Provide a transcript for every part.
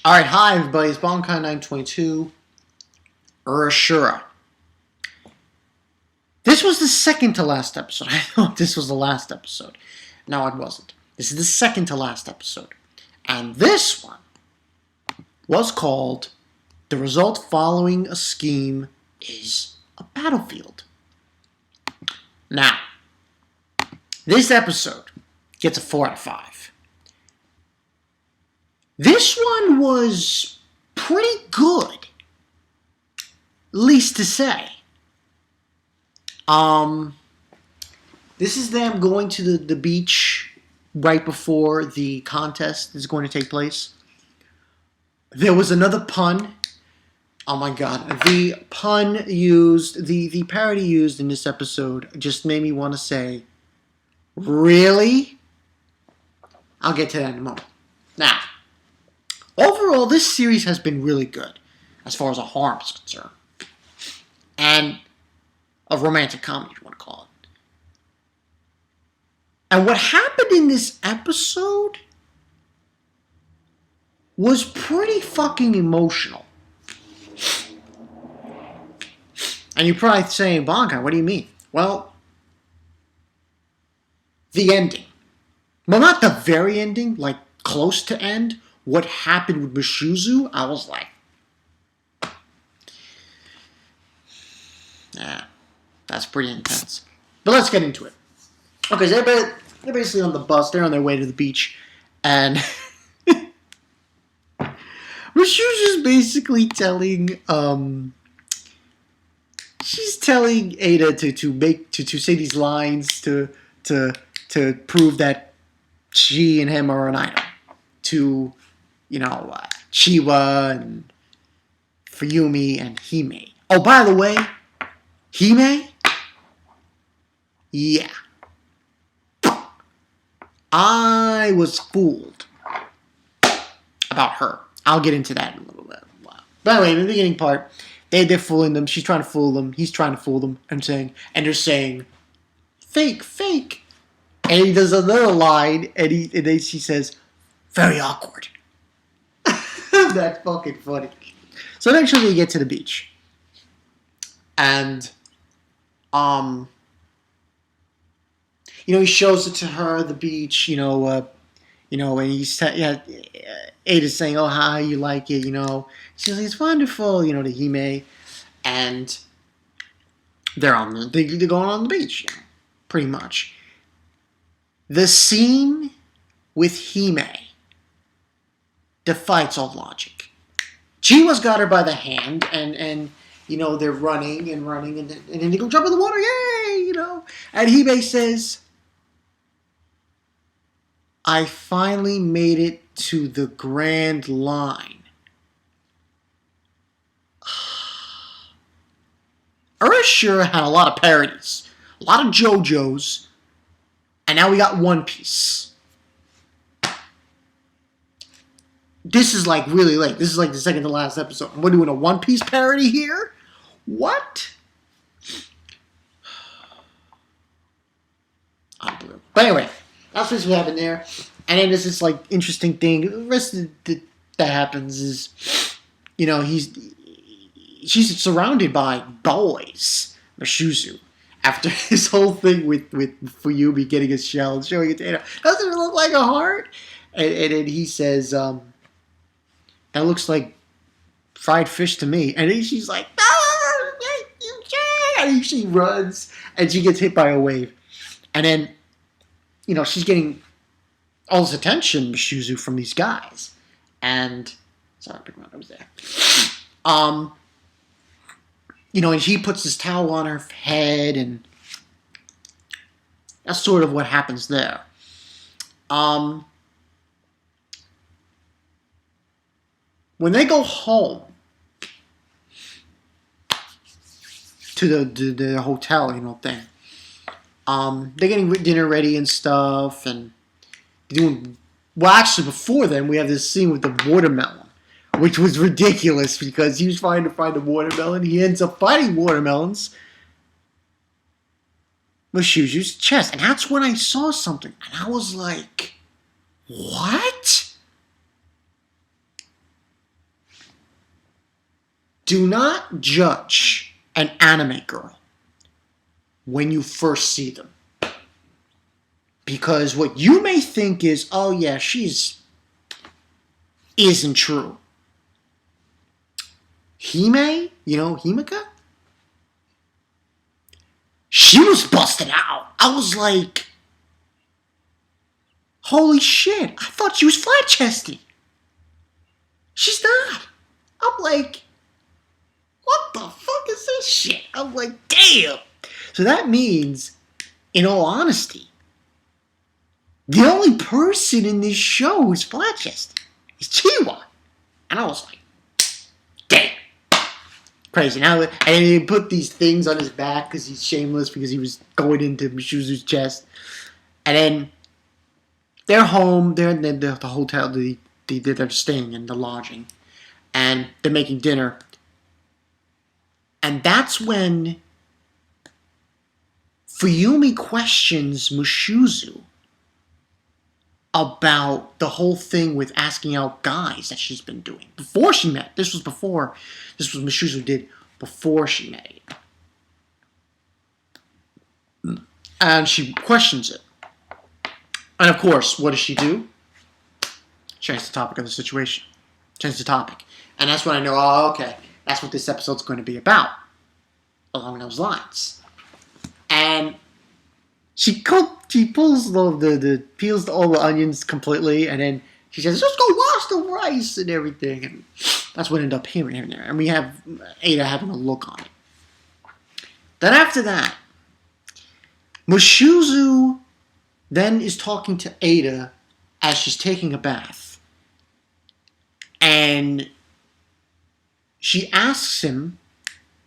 Alright, hi everybody, it's Bonkai922, Oreshura. This was the second to last episode. I thought this was the last episode. No, it wasn't. This is the second to last episode. And this one was called The Result Following a Scheme is a Battlefield. Now, this episode gets a 4 out of 5. This one was pretty good, least to say. This is them going to the beach right before the contest is going to take place. There was another pun. Oh my god. The pun used, the parody used in this episode just made me want to say, really? I'll get to that in a moment. Now, overall, this series has been really good as far as a horror is concerned. And a romantic comedy, if you want to call it. And what happened in this episode was pretty fucking emotional. And you're probably saying, Bonkai, what do you mean? Well, the ending. Well, not the very ending, like close to end. What happened with MASHUZU, I was like, yeah, that's pretty intense. But let's get into it. Okay, so they're basically on the bus. They're on their way to the beach. And MASHUZU's basically telling, she's telling EITA to say these lines to prove that she and him are an item. To, you know, Chiwa and Fuyumi and hime. Oh, by the way, hime? Yeah. I was fooled about her. I'll get into that in a little bit. But anyway, in the beginning part, they're fooling them. She's trying to fool them. He's trying to fool them. And they're saying, fake, fake. And he does another line, and then she says, very awkward. That's fucking funny. So eventually they get to the beach. And, you know, he shows it to her, the beach, and he's, Eida's saying, oh, how you like it, you know. She's like, it's wonderful, you know, to hime. And they're going on the beach, you know, pretty much. The scene with hime defies all logic. Chiwa's got her by the hand, and you know, they're running, and then they go jump in the water, yay, you know. And hime says, I finally made it to the grand line. Oreshura had a lot of parodies, a lot of JoJo's, and now we got One Piece. This is like really late. This is like the second to last episode. We're doing a One Piece parody here? What? Unbelievable. But anyway, that's what's happening there. And then there's this like interesting thing. The rest of that happens is, you know, she's surrounded by boys. MASHUZU. After his whole thing with Fuyumi getting his shell and showing it to Eiita. Doesn't it look like a heart? And then he says, that looks like fried fish to me. And then she's like, oh, you can't. And she runs, and she gets hit by a wave. And then, you know, she's getting all this attention, MASHUZU, from these guys. And, sorry, I was there. You know, and he puts his towel on her head, and that's sort of what happens there. When they go home to the hotel, you know, thing, they're getting dinner ready and stuff, and doing, well, actually, before then, we have this scene with the watermelon, which was ridiculous because he was trying to find a watermelon. He ends up finding watermelons. MASHUZU's chest. And that's when I saw something. And I was like, what? do not judge an anime girl when you first see them. Because what you may think is, oh yeah, isn't true. Hime, Himeka? She was busted out. I was like, holy shit, I thought she was flat-chested. She's not. I'm like, what the fuck is this shit? I'm like, damn. So that means, in all honesty, the only person in this show who's flat-chested is Chiwa. And I was like, damn. Crazy. Now, and he put these things on his back because he's shameless because he was going into MASHUZU's chest. And then they're home. They're in the hotel. They're staying in the lodging. And they're making dinner. And that's when Fuyumi questions MASHUZU about the whole thing with asking out guys that she's been doing. Before she met. This was MASHUZU did before she met it. And she questions it. And of course, what does she do? Change the topic of the situation. Change the topic. And that's when I know, oh, okay, that's what this episode's going to be about. Along those lines. And she peels all the onions completely, and then she says, let's go wash the rice and everything. And that's what ended up hearing there. And we have EITA having a look on it. Then after that, MASHUZU then is talking to EITA as she's taking a bath. And she asks him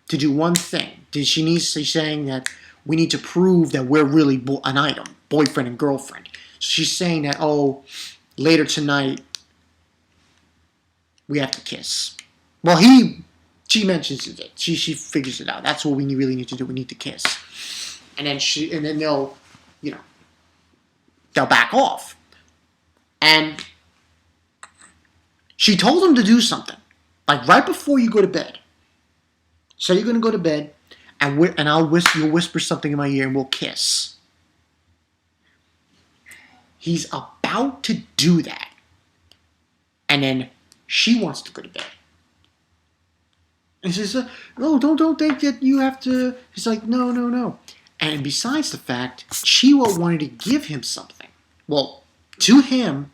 to do one thing. She's saying that we need to prove that we're really an item, boyfriend and girlfriend. So she's saying that, oh, later tonight, we have to kiss. Well, she mentions it. She figures it out. That's what we really need to do. We need to kiss. And then they'll back off. And she told him to do something. Like right before you go to bed. So you're going to go to bed, and you'll whisper something in my ear, and we'll kiss. He's about to do that. And then she wants to go to bed. And she says, no, don't think that you have to. He's like, no. And besides the fact, Chiwa wanted to give him something. Well, to him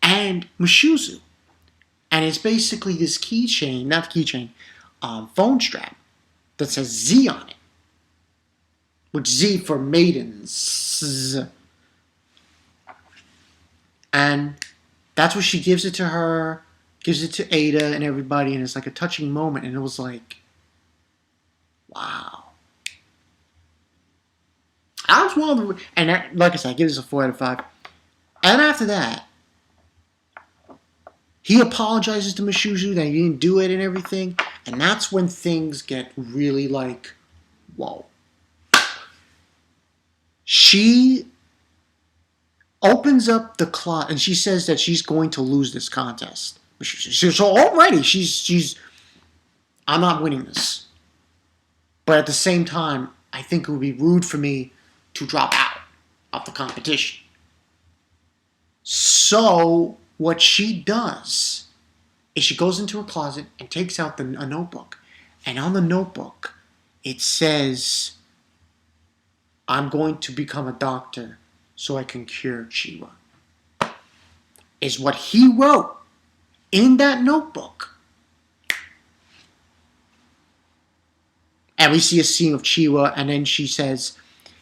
and MASHUZU. And it's basically this phone strap that says Z on it. Which Z for maidens. And that's what she gives it to her, gives it to EITA and everybody, and it's like a touching moment, and it was like, wow. I was one of the, and that, like I said, I give this a 4 out of 5. And after that, he apologizes to MASHUZU that he didn't do it and everything, and that's when things get really like, whoa. She opens up the closet, and she says that she's going to lose this contest. So already, she's I'm not winning this. But at the same time, I think it would be rude for me to drop out of the competition. So what she does is she goes into her closet and takes out a notebook. And on the notebook, it says, I'm going to become a doctor so I can cure Chiwa. Is what he wrote in that notebook. And we see a scene of Chiwa, and then she says,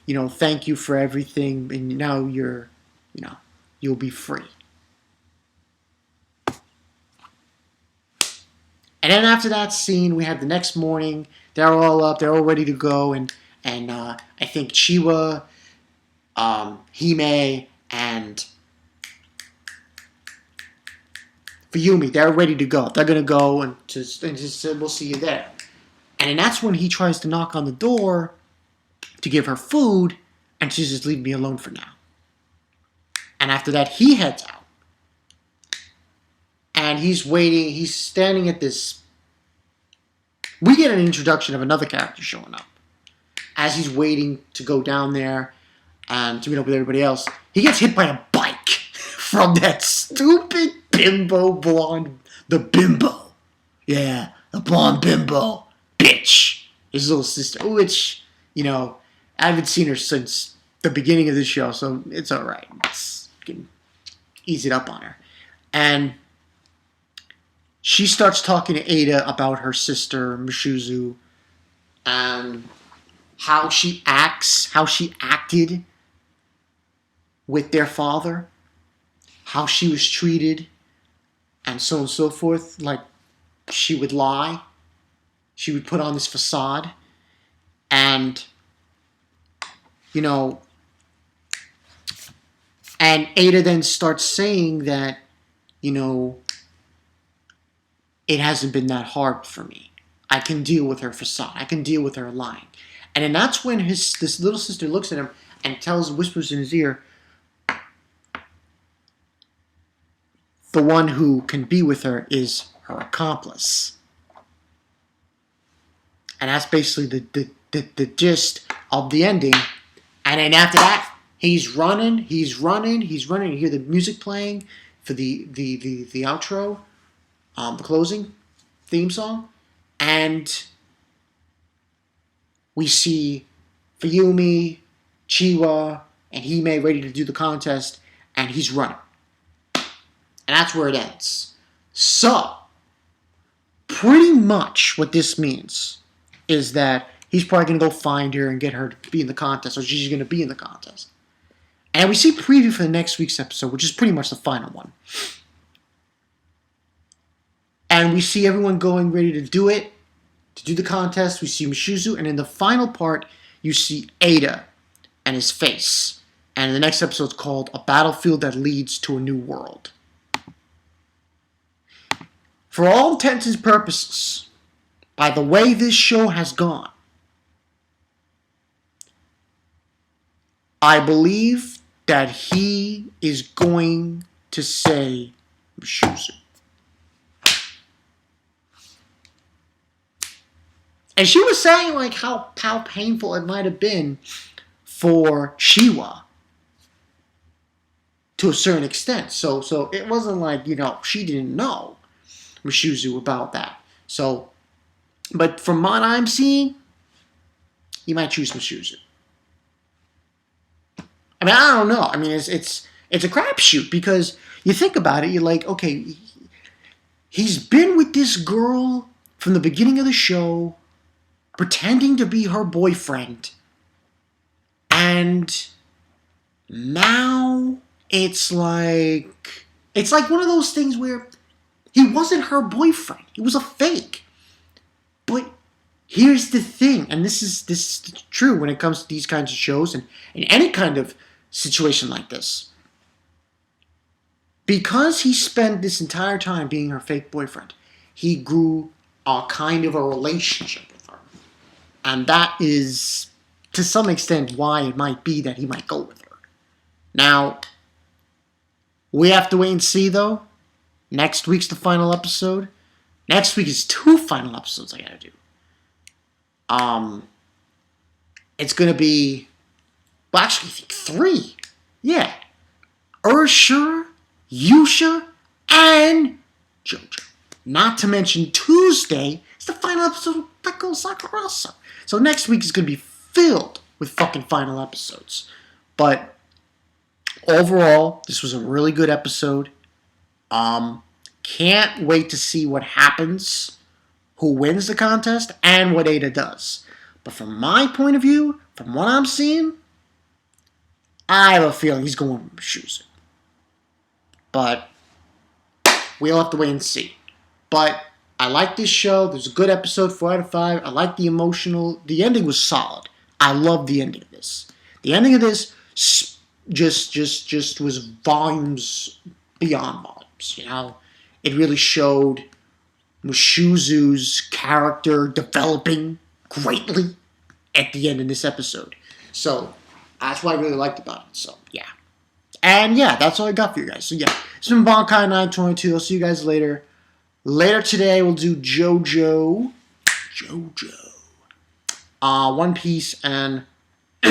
thank you for everything, and now you'll be free. And then after that scene, we have the next morning. They're all up. They're all ready to go. And I think Chiwa, Hime, and Fuyumi, they're ready to go. They're going to go and just we'll see you there. And then that's when he tries to knock on the door to give her food. And she says, leave me alone for now. And after that, he heads out. And he's waiting. He's standing at this we get an introduction of another character showing up. As he's waiting to go down there and to meet up with everybody else, he gets hit by a bike from that stupid bimbo blonde. The bimbo. Yeah, the blonde bimbo. Bitch. His little sister. Which, you know, I haven't seen her since the beginning of the show, so it's alright. You can ease it up on her. And she starts talking to Eita about her sister, MASHUZU, and how she acted with their father, how she was treated, and so on and so forth. Like, she would lie. She would put on this facade. And, you know, and Eita then starts saying that, you know, it hasn't been that hard for me. I can deal with her facade. I can deal with her lying. And then that's when this little sister looks at him and whispers in his ear, the one who can be with her is her accomplice. And that's basically the gist of the ending. And then after that, he's running. You hear the music playing for the outro, the closing theme song. And we see Fuyumi, Chiwa, and Hime ready to do the contest, and he's running. And that's where it ends. So, pretty much what this means is that he's probably going to go find her and get her to be in the contest, or she's going to be in the contest. And we see preview for the next week's episode, which is pretty much the final one. And we see everyone going ready to do it, to do the contest. We see MASHUZU, and in the final part, you see Eita and his face. And the next episode is called A Battlefield That Leads to a New World. For all intents and purposes, by the way this show has gone, I believe that he is going to say MASHUZU. And she was saying like how painful it might have been for Chiwa to a certain extent. So it wasn't like, you know, she didn't know MASHUZU about that. So, but from what I'm seeing, he might choose MASHUZU. I mean, I don't know. I mean, it's a crapshoot because you think about it, you're like, okay, he's been with this girl from the beginning of the show, pretending to be her boyfriend, and now it's like one of those things where he wasn't her boyfriend. He was a fake. But here's the thing, and this is true when it comes to these kinds of shows and in any kind of situation like this. Because he spent this entire time being her fake boyfriend, he grew a kind of a relationship with her. And that is, to some extent, why it might be that he might go with her. Now, we have to wait and see, though. Next week's the final episode. Next week is 2 final episodes I gotta do. It's gonna be, well, actually, I think 3. Yeah. Oreshura, Yusha, and JoJo. Not to mention Tuesday is the final episode of Peko Sakurasa. So next week is gonna be filled with fucking final episodes. But overall, this was a really good episode. Can't wait to see what happens, who wins the contest, and what Eita does. But from my point of view, from what I'm seeing, I have a feeling he's going with MASHUZU. But we'll have to wait and see. But I like this show. There's a good episode, 4 out of 5. I like the emotional. The ending was solid. I love the ending of this. The ending of this just was volumes beyond volumes, you know? It really showed MASHUZU's character developing greatly at the end of this episode. So, that's what I really liked about it. So, yeah. And, yeah, that's all I got for you guys. So, yeah. It's been Bonkai922. I'll see you guys later. Later today, we'll do JoJo JoJo. One Piece and he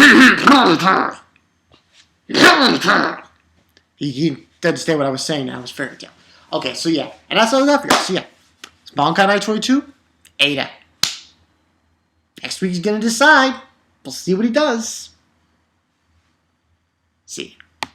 didn't understand what I was saying now. It was fairy tale. Okay, so yeah. And that's all I got for you. So yeah. It's Bankai Night 22, EITA. Next week he's going to decide. We'll see what he does. See you.